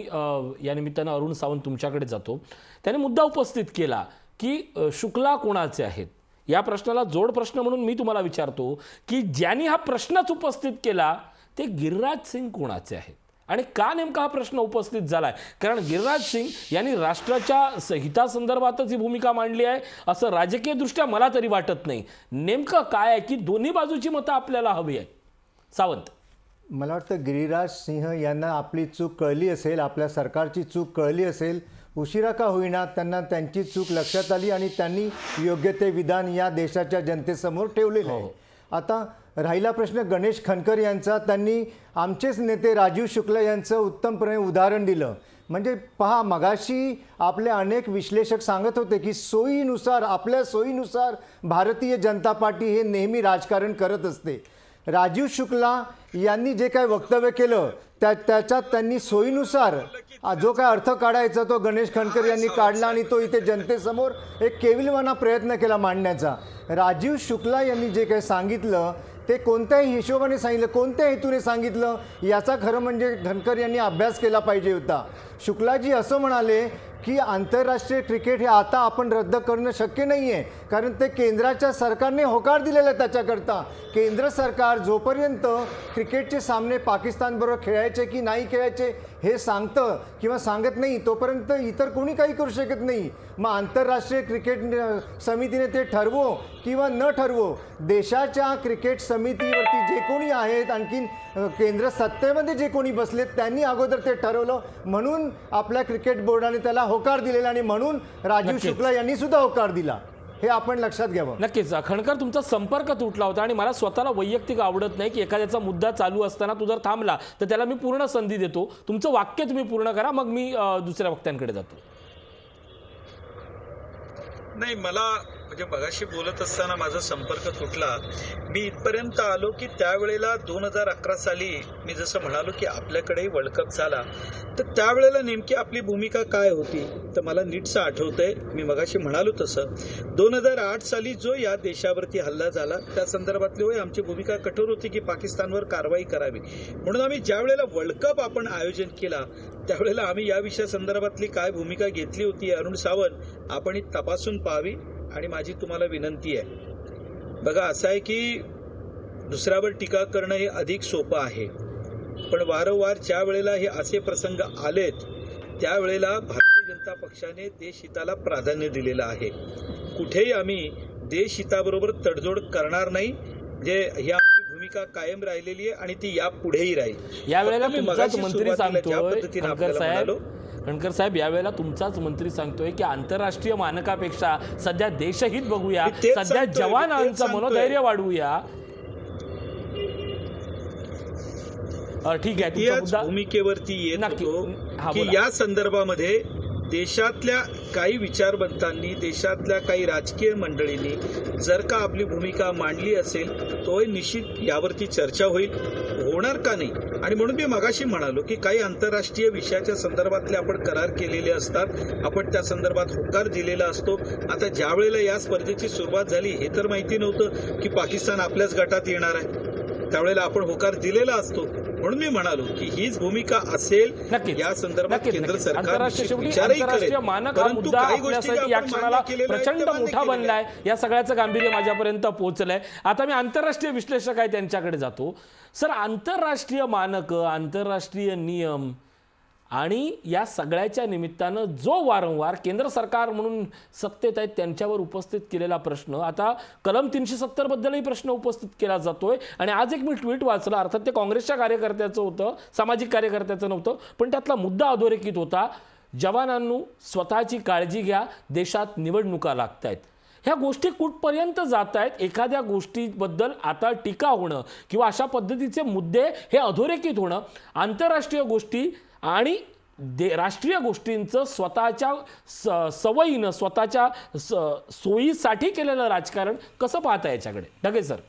या निमित्तानं अरुण सावंत तुमच्याकडे जातो. त्याने मुद्दा उपस्थित केला की शुक्ला कोणाचे आहेत. या प्रश्नाला जोड प्रश्न म्हणून मी तुम्हाला विचारतो की ज्यांनी हा प्रश्नच उपस्थित केला ते गिरिराज सिंग कोणाचे आहेत आणि का नेमका हा प्रश्न उपस्थित झालाय? कारण गिरिराज सिंग यांनी राष्ट्राच्या हितासंदर्भातच ही भूमिका मांडली आहे असं राजकीय दृष्ट्या मला तरी वाटत नाही. नेमकं काय आहे की दोन्ही बाजूची मतं आपल्याला हवी आहेत? सावंत,
मला वाटतं गिरिराज सिंह यांना आपली चूक कळली असेल, आपल्या सरकारची चूक कळली असेल. उशिरा का होईना त्यांना त्यांची चूक लक्षात आली आणि त्यांनी योग्य ते विधान या देशाच्या जनतेसमोर ठेवलेलं आहे. आता राहिला प्रश्न गणेश खणकर यांचा. त्यांनी आमचेच नेते राजीव शुक्ला यांचं उत्तमपणे उदाहरण दिलं. म्हणजे पहा, मगाशी आपले अनेक विश्लेषक सांगत होते की सोयीनुसार, आपल्या सोयीनुसार भारतीय जनता पार्टी हे नेहमी राजकारण करत असते. राजीव शुक्ला यांनी जे काही वक्तव्य केलं त्याच्यात त्यांनी सोयीनुसार जो काय अर्थ काढायचा तो गणेश खणकर यांनी काढला आणि तो इथे जनतेसमोर एक केविलवाना प्रयत्न केला मांडण्याचा. राजीव शुक्ला यांनी जे काही सांगितलं ते कोणत्याही हिशोबाने सांगितलं, कोणत्या हेतूने सांगितलं याचा खरं म्हणजे खणकर यांनी अभ्यास केला पाहिजे होता. शुक्लाजी असं म्हणाले की आंतरराष्ट्रीय क्रिकेट हे आता आपण रद्द करणं शक्य नाही आहे, कारण ते केंद्राच्या सरकारने होकार दिलेला आहे त्याच्याकरता. केंद्र सरकार जोपर्यंत क्रिकेटचे सामने पाकिस्तानबरोबर खेळायचे की नाही खेळायचे हे सांगतं किंवा सांगत नाही, तोपर्यंत इतर कोणी काही करू शकत नाही. मग आंतरराष्ट्रीय क्रिकेट समितीने ते ठरवो किंवा न ठरवो, देशाच्या क्रिकेट समितीवरती जे कोणी आहेत, आणखीन केंद्र सत्तेमध्ये जे कोणी बसलेत त्यांनी अगोदर ते ठरवलं, म्हणून आपल्या क्रिकेट बोर्डाने त्याला होकार दिलेला आणि म्हणून राजीव
नक्कीच.
शुक्ला यांनी सुद्धा होकार दिला. हे आपण लक्षात घ्यावं.
नक्कीच खणकर, तुमचा संपर्क तुटला होता आणि मला स्वतःला वैयक्तिक आवडत नाही की एखाद्याचा मुद्दा चालू असताना तू जर थांबला तर त्याला मी पूर्ण संधी देतो. तुमचं वाक्य तुम्ही पूर्ण करा, मग मी दुसऱ्या वक्त्यांकडे जातो.
नाही, मला म्हणजे मगाशी बोलत असताना माझा संपर्क तुटला. मी इथपर्यंत आलो की त्यावेळेला 2011 साली मी जसं म्हणालो की आपल्याकडे वर्ल्ड कप झाला, तर त्यावेळेला नेमकी आपली भूमिका काय होती तर मला नीटसं आठवतंय. मी मगाशी म्हणालो तसं 2008 साली जो या देशावरती हल्ला झाला त्या संदर्भातली होय आमची भूमिका कठोर होती की पाकिस्तानवर कारवाई करावी. म्हणून आम्ही ज्या वेळेला वर्ल्ड कप आपण आयोजन केला त्यावेळेला आम्ही या विषयासंदर्भातली काय भूमिका घेतली होती अरुण सावंत आपण ही तपासून पाहावी. आणि माझी तुम्हाला विनंती आहे, बघा असं आहे की दुसऱ्यावर टीका करणं हे अधिक सोपं आहे, पण वारंवार ज्या वेळेला हे असे प्रसंग आलेत त्यावेळेला भारतीय जनता पक्षाने देशहिताला प्राधान्य दिलेलं आहे. कुठेही आम्ही देशहिताबरोबर तडजोड करणार नाही. जे ही आमची भूमिका कायम राहिलेली आहे आणि ती यापुढेही राहील.
यावेळेला
फक्त मी
तुमचाच
मगाशी
मंत्री
सुरुवातीला ज्या
सांगतोय,
पद्धतीने
खणकर
आपल्याला
साहेब,
म्हणालो,
यावेळेला तुमचाच मंत्री सांगतोय की आंतरराष्ट्रीय मानकापेक्षा सध्या देशहित बघूया,
मी तेच
सध्या
सांगतोय, मी तेच
जवानांचं
सांगतोय.
मनोधैर्य वाढवूया. ठीक आहे, तुमचा
याच
मुद्दा
भूमिकेवरती येत
नक्की.
होतो
हा,
की
बोला.
या संदर्भामध्ये देशातल्या काही विचारवंतांनी, देशातल्या काही राजकीय मंडळींनी जर का आपली भूमिका मांडली असेल तो निश्चित यावरती चर्चा होईल, होणार का नाही. आणि म्हणून मी मगाशी म्हणालो की काही आंतरराष्ट्रीय विषयाच्या संदर्भातले आपण करार केलेले असतात, आपण त्या संदर्भात होकार दिलेला असतो. आता ज्या वेळेला या स्पर्धेची सुरुवात झाली हे तर माहिती नव्हतं की पाकिस्तान आपल्याच गटात येणार आहे, त्यावेळेला आपण होकार दिलेला असतो. म्हणून मी म्हणालो की हीच भूमिका असेल.
नक्कीच.
या संदर्भात
नक्कीच,
केंद्र
नक्कीच.
सरकार
आंतरराष्ट्रीय शेवटी
विचारही
आंतरराष्ट्रीय
करेल.
मानक हा
परंतु
मुद्दा
काही गोष्टी
आपल्यासाठी
ज्या
या
आपण
क्षणाला
मान्य केलेल्या आहेत,
प्रचंड
त्या मान्य
मोठा
केलेल्या
बनलाय. या सगळ्याचं गांभीर्य माझ्यापर्यंत पोहोचलंय. आता मी आंतरराष्ट्रीय विश्लेषक आहे त्यांच्याकडे जातो. सर, आंतरराष्ट्रीय मानकं, आंतरराष्ट्रीय नियम आणि या सगळ्याच्या निमित्तानं जो वारंवार केंद्र सरकार म्हणून सत्तेत आहेत त्यांच्यावर उपस्थित केलेला प्रश्न, आता कलम 370 बद्दलही प्रश्न उपस्थित केला जातोय. आणि आज एक मी ट्विट वाचलं, अर्थात ते काँग्रेसच्या कार्यकर्त्याचं होतं, सामाजिक कार्यकर्त्याचं नव्हतं, पण त्यातला मुद्दा अधोरेखित होता, जवानांनो स्वतःची काळजी घ्या, देशात निवडणुका लागतायत. ह्या गोष्टी कुठपर्यंत जात आहेत? एखाद्या गोष्टीबद्दल आता टीका होणं किंवा अशा पद्धतीचे मुद्दे हे अधोरेखित होणं, आंतरराष्ट्रीय गोष्टी आणि राष्ट्रीय गोष्टींचं स्वतःच्या सवयीनं, स्वतःच्या सोयीसाठी केलेलं राजकारण कसं पाहता याच्याकडे ढगे सर?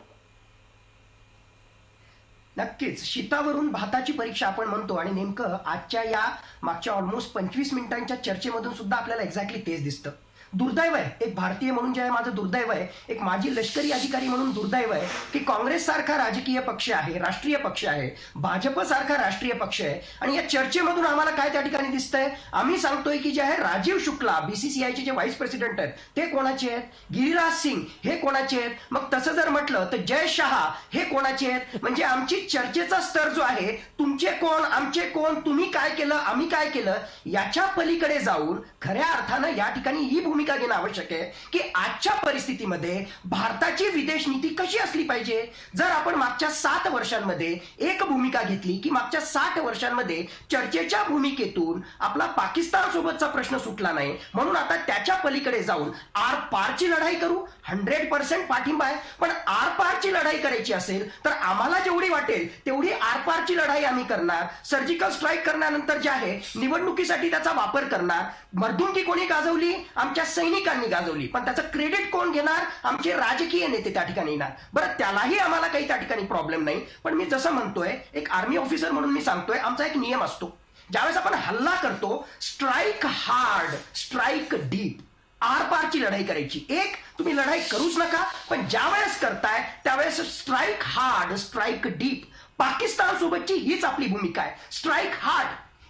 नक्कीच शीतावरून भाताची परीक्षा आपण म्हणतो आणि नेमकं आजच्या या मागच्या ऑलमोस्ट 25 मिनिटांच्या चर्चेमधून सुद्धा आपल्याला एक्झॅक्टली तेच दिसतं. दुर्दैव आहे, एक भारतीय म्हणून जे आहे माझं दुर्दैव आहे, एक माजी लष्करी अधिकारी म्हणून दुर्दैव आहे की काँग्रेस सारखा राजकीय पक्ष आहे, राष्ट्रीय पक्ष आहे, भाजप सारखा राष्ट्रीय पक्ष आहे आणि या चर्चेमधून आम्हाला काय त्या ठिकाणी दिसतंय, आम्ही सांगतोय की जे आहे राजीव शुक्ला बीसीसीआयचे जे व्हाईस प्रेसिडेंट आहेत ते कोणाचे आहेत, गिरिराज सिंग हे कोणाचे आहेत, मग तसं जर म्हटलं तर जय शहा हे कोणाचे आहेत. म्हणजे आमची चर्चेचा स्तर जो आहे, तुमचे कोण, आमचे कोण, तुम्ही काय केलं, आम्ही काय केलं, याच्या पलीकडे जाऊन खऱ्या अर्थानं या ठिकाणी ही भूमिका घेणं आवश्यक आहे की आजच्या परिस्थितीमध्ये भारताची विदेश नीती कशी असली पाहिजे. जर आपण मागच्या 7 वर्षांमध्ये एक भूमिका घेतली की मागच्या 60 वर्षांमध्ये चर्चेच्या भूमिकेतून आपला पाकिस्तान सोबतचा प्रश्न सुटला नाही, म्हणून आता त्याच्या पलीकडे जाऊन आर पारची लढाई करू. 100% पाठिंबा आहे, पण आर पारची लढाई करायची असेल तर आम्हाला जेवढी वाटेल तेवढी आर पारची लढाई आम्ही करणार. सर्जिकल स्ट्राईक करण्यानंतर जे आहे निवडणुकीसाठी त्याचा वापर करणार. मर्दुंकी कोणी गाजवली? आमच्या सैनिकांनी गाजवली, पण त्याचं क्रेडिट कोण घेणार? आमचे राजकीय नेते त्या ठिकाणी येणार. बरं, त्यालाही आम्हाला काही त्या ठिकाणी प्रॉब्लेम नाही, पण मी जसं म्हणतोय एक आर्मी ऑफिसर म्हणून मी सांगतोय, आमचा एक नियम असतो, ज्यावेळेस आपण हल्ला करतो स्ट्राईक हार्ड स्ट्राईक डीप, आरपारची लढाई करायची. एक, तुम्ही लढाई करूच नका, पण ज्या वेळेस करताय त्यावेळेस strike hard strike deep. Pakistan सोबतची हीच आपली भूमिका आहे, स्ट्राईक हार्ड.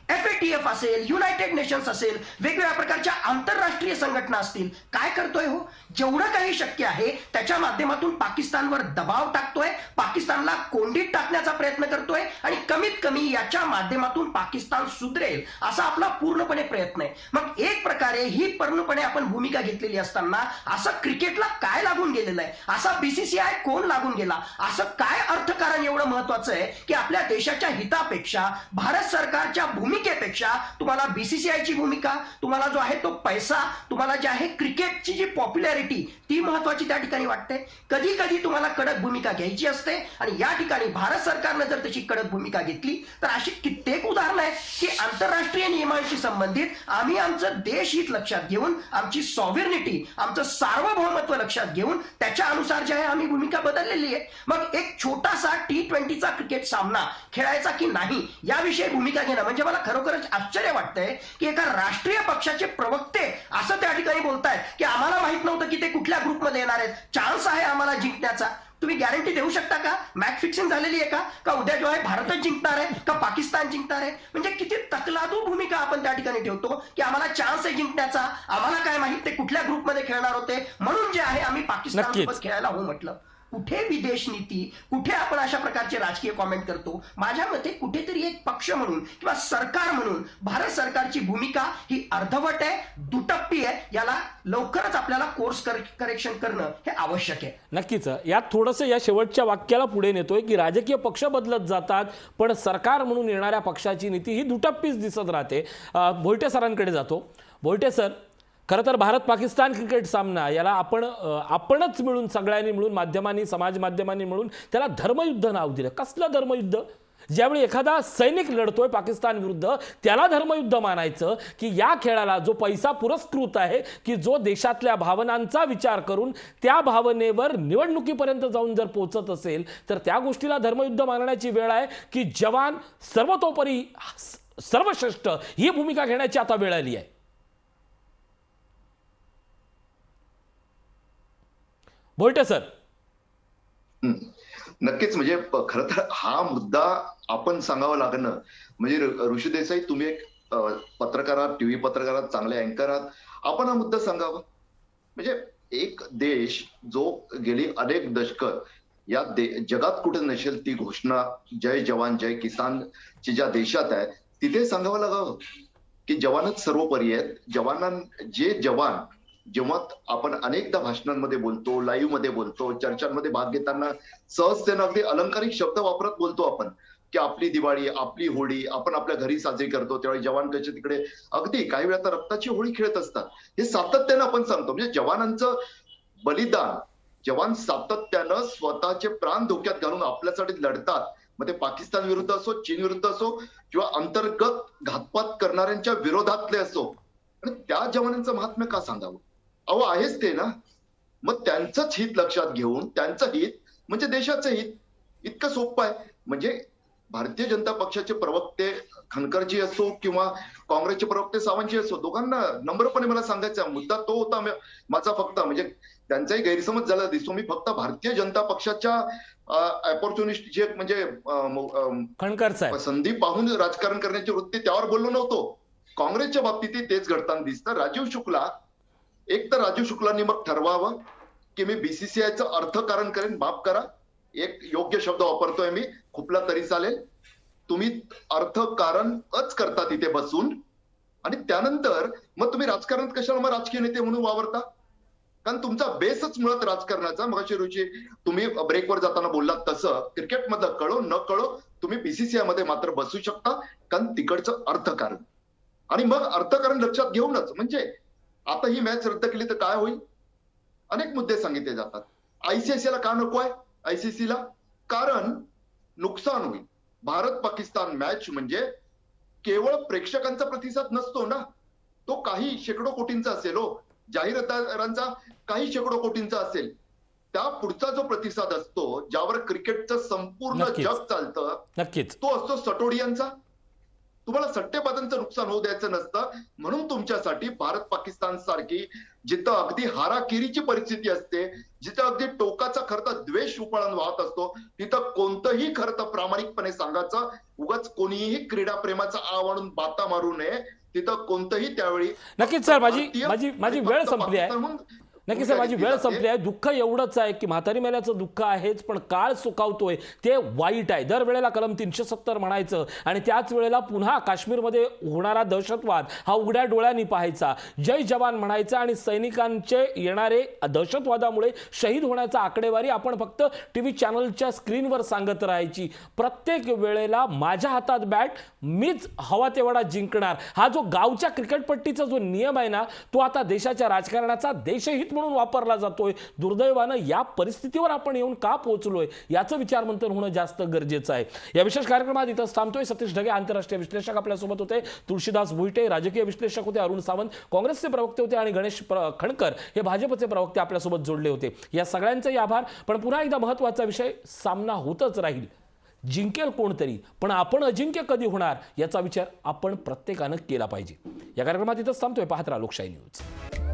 FATF असेल, युनायटेड नेशन्स असेल, वेगवेगळ्या प्रकारच्या आंतरराष्ट्रीय संघटना असतील, काय करतोय हो? जेवढं काही शक्य आहे त्याच्या माध्यमातून पाकिस्तानवर दबाव टाकतोय, पाकिस्तानला कोंडीत टाकण्याचा प्रयत्न करतोय आणि कमीत कमी याच्या माध्यमातून पाकिस्तान सुधरेल असा आपला पूर्णपणे प्रयत्न आहे. मग एक प्रकारे ही पूर्णपणे आपण भूमिका घेतलेली असताना असं क्रिकेटला काय लागून गेलेलं आहे, असा BCCI कोण लागून गेला, असं काय अर्थकारण एवढं महत्वाचं आहे की आपल्या देशाच्या हितापेक्षा, भारत सरकारच्या भूमिकेपेक्षा तुम्हाला BCCIची भूमिका, तुम्हाला जो आहे तो पैसा, तुम्हाला जे आहे क्रिकेटची जी पॉप्युलॅरिटी ती महत्वाची त्या ठिकाणी वाटते. कधी कधी तुम्हाला कडक भूमिका घ्यायची असते आणि या ठिकाणी भारत सरकारनं जर तशी कडक भूमिका घेतली तर अशी कित्येक उदाहरणं आहेत की आंतरराष्ट्रीय नियमांशी संबंधित आम्ही आमचं देश हित लक्षात घेऊन, आमची सॉव्हर्निटी, आमचं सार्वभौमत्व लक्षात घेऊन त्याच्या अनुसार जे आहे आम्ही भूमिका बदललेली आहे. मग एक छोटासा T20चा क्रिकेट सामना खेळायचा की नाही याविषयी भूमिका घेणं म्हणजे मला खरोखरच आश्चर्य वाटतंय की एका राष्ट्रीय पक्षाचे प्रवक्ते असं त्या ठिकाणी बोलतायत की आम्हाला माहित नव्हतं की ते कुठल्या ग्रुपमध्ये येणार आहेत, चान्स आहे आम्हाला जिंकण्याचा. तुम्ही गॅरंटी देऊ शकता का? मॅच फिक्सिंग झालेली आहे का उद्या जो आहे भारतच जिंकणार आहे का पाकिस्तान जिंकणार आहे? म्हणजे किती तकलादू भूमिका आपण त्या ठिकाणी ठेवतो की आम्हाला चान्स आहे जिंकण्याचा, आम्हाला काय माहित ते कुठल्या ग्रुपमध्ये खेळणार होते, म्हणून जे आहे आम्ही पाकिस्तान सोबत खेळायला हो म्हटलं. कुठे विदेश नीती, कुठे आपण अशा प्रकारचे राजकीय कॉमेंट करतो? माझ्या मते कुठेतरी एक पक्ष म्हणून किंवा सरकार म्हणून भारत सरकारची भूमिका ही अर्धवट आहे, दुटप्पी आहे. याला लवकरच आपल्याला कोर्स करेक्शन करणं हे आवश्यक आहे.
नक्कीच. यात थोडंसं या शेवटच्या वाक्याला पुढे नेतोय की राजकीय पक्ष बदलत जातात पण सरकार म्हणून येणाऱ्या पक्षाची नीती ही दुटप्पीच दिसत राहते. भोईटे सरांकडे जातो. भोईटे सर, खरं तर भारत पाकिस्तान क्रिकेट सामना याला आपणच मिळून, सगळ्यांनी मिळून, माध्यमांनी, समाज माध्यमांनी मिळून त्याला धर्मयुद्ध नाव दिलं. कसलं धर्मयुद्ध? ज्यावेळी एखादा सैनिक लढतोय पाकिस्तान विरुद्ध त्याला धर्मयुद्ध मानायचं की या खेळाला जो पैसा पुरस्कृत आहे, की जो देशातल्या भावनांचा विचार करून त्या भावनेवर निवडणुकीपर्यंत जाऊन जर पोहोचत असेल तर त्या गोष्टीला धर्मयुद्ध मानण्याची वेळ आहे की जवान सर्वतोपरी सर्वश्रेष्ठ ही भूमिका घेण्याची आता वेळ आली आहे. भोईटे सर,
नक्कीच. म्हणजे खरं तर हा मुद्दा आपण सांगावं लागणं म्हणजे ऋषी देसाई, तुम्ही एक पत्रकार आहात, टीव्ही पत्रकार आहात, चांगले अँकर आहात, आपण हा मुद्दा सांगावा. म्हणजे एक देश जो गेली अनेक दशकं या जगात कुठे नसेल ती घोषणा जय जवान जय किसानची ज्या देशात आहे तिथे सांगावं लागावं की जवानच सर्वोपरी आहेत. जवान जेव्हा आपण अनेकदा भाषणांमध्ये बोलतो, लाईव्ह मध्ये बोलतो, चर्चांमध्ये भाग घेताना सहजतेनं अगदी अलंकारिक शब्द वापरत बोलतो आपण की आपली दिवाळी, आपली होळी आपण आपल्या घरी साजरी करतो, त्यावेळी जवान कसे तिकडे अगदी काही वेळा तर रक्ताची होळी खेळत असतात. हे सातत्यानं आपण सांगतो. म्हणजे जवानांचं बलिदान, जवान सातत्यानं स्वतःचे प्राण धोक्यात घालून आपल्यासाठी लढतात. मग ते पाकिस्तान विरुद्ध असो, चीन विरुद्ध असो किंवा अंतर्गत घातपात करणाऱ्यांच्या विरोधातले असो. आणि त्या जवानांचं महात्म्य का सांगावं? अहो आहेच ते ना. मग त्यांचंच हित लक्षात घेऊन, त्यांचं हित म्हणजे देशाचं हित, इतकं सोपं आहे. म्हणजे भारतीय जनता पक्षाचे प्रवक्ते खनकरजी असो किंवा काँग्रेसचे प्रवक्ते सावंतजी असो, दोघांना नम्रपणे मला सांगायचा मुद्दा तो होता माझा. फक्त म्हणजे त्यांचाही गैरसमज झाला दिसतो. मी फक्त भारतीय जनता पक्षाच्या ऑपॉर्च्युनिस्ट जे म्हणजे संधी पाहून राजकारण करण्याची वृत्ती त्यावर बोललो नव्हतो. काँग्रेसच्या बाबतीतही तेच घडताना दिसतं. राजीव शुक्लांनी मग ठरवावं की मी BCCIचं अर्थकारण करेन. माफ करा, एक योग्य शब्द वापरतोय मी, खुपला तरी चालेल. तुम्ही अर्थकारणच करता तिथे बसून आणि त्यानंतर मग तुम्ही राजकारणात कशाला मग राजकीय नेते म्हणून वावरता? कारण तुमचा बेसच मुळात राजकारणाचा. मगाशी रुची तुम्ही ब्रेकवर जाताना बोललात तसं क्रिकेटमधलं कळो न कळो तुम्ही BCCI मध्ये मात्र बसू शकता, कारण तिकडचं अर्थकारण. आणि मग अर्थकारण लक्षात घेऊनच म्हणजे आता ही मॅच रद्द केली तर काय होईल? अनेक मुद्दे सांगितले जातात. ICC ला का नको आहे? ICC ला कारण नुकसान होईल. भारत पाकिस्तान मॅच म्हणजे केवळ प्रेक्षकांचा प्रतिसाद नसतो ना, तो काही शेकडो कोटींचा असेल. हो, जाहिरातदारांचा काही शेकडो कोटींचा असेल. त्या पुढचा जो प्रतिसाद असतो, ज्यावर क्रिकेटचं संपूर्ण जग चालतं,
नक्कीच
तो असतो सटोडियांचा. तुम्हाला सट्टेबाजांचं नुकसान होऊ द्यायचं नसतं. म्हणून तुमच्यासाठी भारत पाकिस्तान सारखी जिथं अगदी हाराकिरीची परिस्थिती असते, जिथं अगदी टोकाचा खरं तर द्वेष उफाळून वाहत असतो, तिथं कोणतंही खरं तर प्रामाणिकपणे सांगायचं, उगाच कोणीही क्रीडा प्रेमाचा आवडून बाता मारू नये. तिथं कोणतंही त्यावेळी
नक्कीच सर, माझी वेळ संपली आहे. नक्की सर, माझी वेळ संपली आहे. दुःख एवढंच आहे की म्हातारी मेल्याचं दुःख आहेच, पण काळ सुकावतोय ते वाईट आहे. दरवेळेला कलम 370 म्हणायचं आणि त्याच वेळेला पुन्हा काश्मीरमध्ये होणारा दहशतवाद हा उघड्या डोळ्यांनी पाहायचा, जय जवान म्हणायचा आणि सैनिकांचे येणारे दहशतवादामुळे शहीद होण्याचा आकडेवारी आपण फक्त टीव्ही चॅनलच्या स्क्रीनवर सांगत राहायची. प्रत्येक वेळेला माझ्या हातात बॅट, मीच हवा तेवढा जिंकणार, हा जो गावच्या क्रिकेटपट्टीचा जो नियम आहे ना, तो आता देशाच्या राजकारणाचा देशहित म्हणून वापरला जातोय. दुर्दैवानं या परिस्थितीवर आपण येऊन का पोहोचलोय याचं विचारमंथन होणं जास्त गरजेचं आहे. या विशेष कार्यक्रमात इथंच थांबतोय. सतीश ढगे आंतरराष्ट्रीय विश्लेषक आपल्यासोबत होते, तुळशीदास भुईटे राजकीय विश्लेषक होते, अरुण सावंत काँग्रेसचे प्रवक्ते होते आणि गणेश खणकर हे भाजपचे प्रवक्ते आपल्यासोबत जोडले होते. या सगळ्यांचाही आभार. पण पुन्हा एकदा महत्त्वाचा विषय, सामना होतच राहील, जिंकेल कोणतरी, पण आपण अजिंक्य कधी होणार याचा विचार आपण प्रत्येकानं केला पाहिजे. या कार्यक्रमात इथंच थांबतोय. पाहत राहा लोकशाही न्यूज.